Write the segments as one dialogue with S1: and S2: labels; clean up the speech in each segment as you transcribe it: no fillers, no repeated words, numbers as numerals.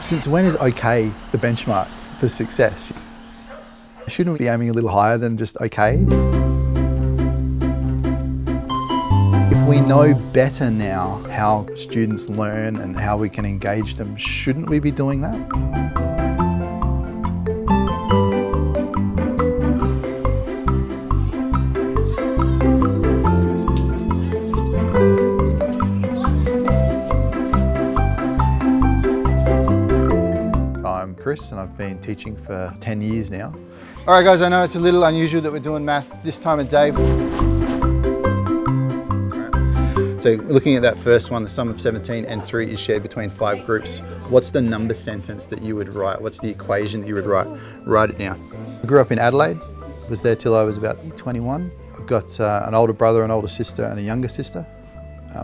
S1: Since when is okay the benchmark for success? Shouldn't we be aiming a little higher than just okay? If we know better now how students learn and how we can engage them, shouldn't we be doing that? I'm Chris and I've been teaching for 10 years now.
S2: All right guys, I know it's a little unusual that we're doing math this time of day.
S1: So looking at that first one, the sum of 17 and 3 is shared between 5 groups. What's the number sentence that you would write? What's the equation that you would write? Write it down. I grew up in Adelaide, was there till I was about 21. I've got an older brother, an older sister and a younger sister.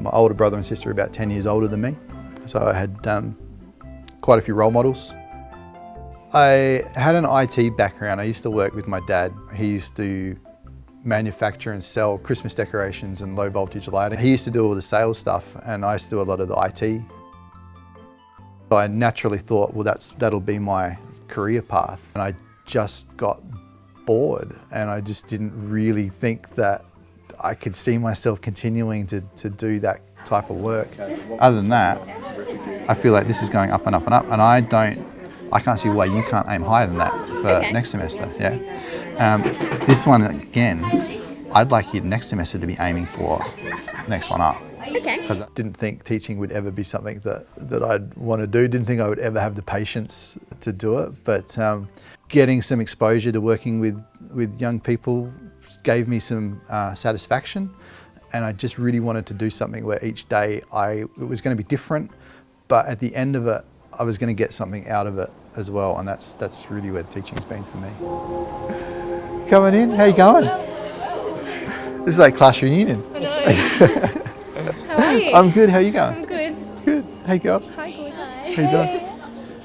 S1: My older brother and sister are about 10 years older than me. So I had quite a few role models. I had an IT background. I used to work with my dad. He used to manufacture and sell Christmas decorations and low voltage lighting. He used to do all the sales stuff and I used to do a lot of the IT. So I naturally thought, well, that'll be my career path. And I just got bored and I just didn't really think that I could see myself continuing to do that type of work. Other than that, I feel like this is going up and up and up, and I can't see why you can't aim higher than that for next semester. Yeah. This one again, I'd like you next semester to be aiming for next one up.
S3: Okay.
S1: Because I didn't think teaching would ever be something that I'd want to do. Didn't think I would ever have the patience to do it. But getting some exposure to working with young people gave me some satisfaction, and I just really wanted to do something where each day it was going to be different, but at the end of it, I was going to get something out of it as well, and that's really where teaching's been for me. Coming in, how you going? This is like class reunion.
S3: I know. How are you?
S1: I'm good, how you going?
S3: I'm good.
S1: Good. Hey girls.
S3: Hi, gorgeous.
S1: How you doing?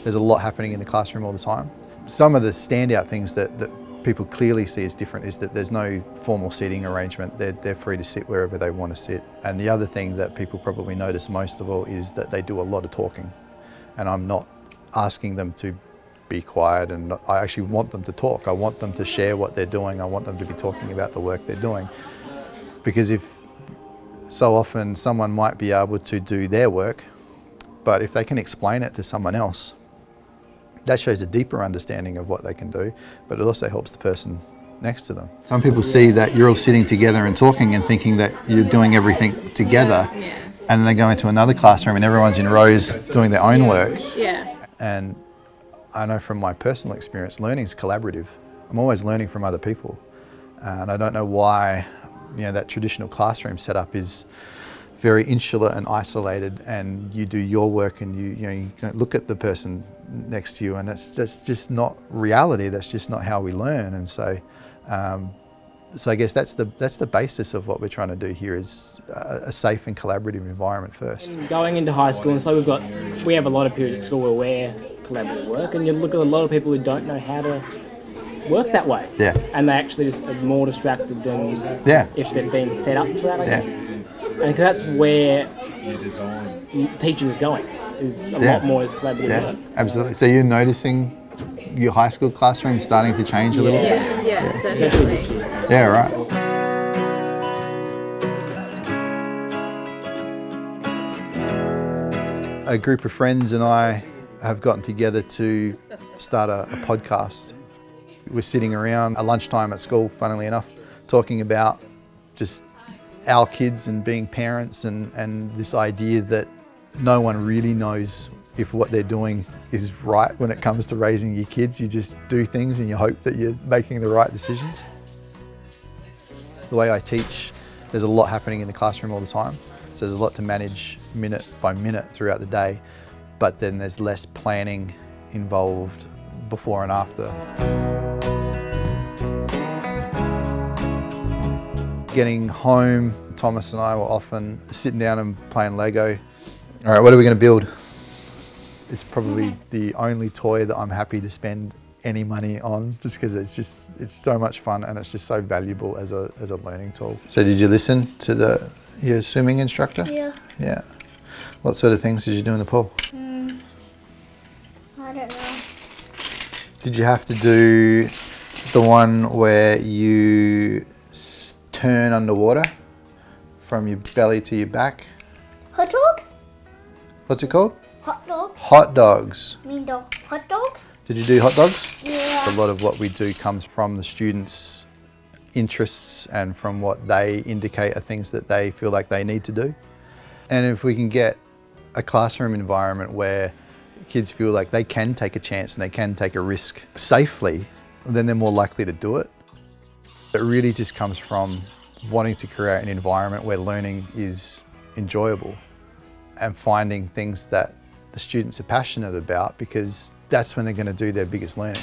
S1: There's a lot happening in the classroom all the time. Some of the standout things that people clearly see as different is that there's no formal seating arrangement. They're free to sit wherever they want to sit. And the other thing that people probably notice most of all is that they do a lot of talking. And I'm not asking them to be quiet, and I actually want them to talk. I want them to share what they're doing. I want them to be talking about the work they're doing. Because if so often someone might be able to do their work, but if they can explain it to someone else, that shows a deeper understanding of what they can do, but it also helps the person next to them. Some people see that you're all sitting together and talking and thinking that you're doing everything together.
S3: Yeah.
S1: And then they go into another classroom and everyone's in rows doing their own work.
S3: Yeah.
S1: And I know from my personal experience, learning is collaborative. I'm always learning from other people. And I don't know why, that traditional classroom setup is very insular and isolated, and you do your work and you look at the person next to you, and that's just not reality. That's just not how we learn. And so I guess that's the basis of what we're trying to do here, is a safe and collaborative environment first.
S4: And going into high school, and so we have a lot of periods at school where we're collaborative work, and you look at a lot of people who don't know how to work that way.
S1: Yeah.
S4: And they actually just are more distracted than if they've been set up for that, I guess. And that's where teaching is going, is a lot more as collaborative work.
S1: Absolutely. So you're noticing your high school classroom starting to change a little?
S3: Yeah, definitely.
S1: Yeah, right. A group of friends and I have gotten together to start a podcast. We're sitting around at lunchtime at school, funnily enough, talking about just our kids and being parents, and this idea that no one really knows if what they're doing is right when it comes to raising your kids. You just do things and you hope that you're making the right decisions. The way I teach, there's a lot happening in the classroom all the time. So there's a lot to manage minute by minute throughout the day, but then there's less planning involved before and after. Getting home, Thomas and I were often sitting down and playing Lego. All right, what are we going to build? It's probably the only toy that I'm happy to spend any money on, just because it's so much fun and it's just so valuable as a learning tool. So did you listen to your swimming instructor?
S3: Yeah.
S1: Yeah. What sort of things did you do in the pool? Did you have to do the one where you turn underwater from your belly to your back?
S5: Hot dogs?
S1: What's it called?
S5: Hot dogs?
S1: Hot dogs.
S5: You mean the hot dogs?
S1: Did you do hot dogs?
S5: Yeah.
S1: A lot of what we do comes from the students' interests and from what they indicate are things that they feel like they need to do. And if we can get a classroom environment where kids feel like they can take a chance and they can take a risk safely, then they're more likely to do it. It really just comes from wanting to create an environment where learning is enjoyable and finding things that the students are passionate about, because that's when they're going to do their biggest learning.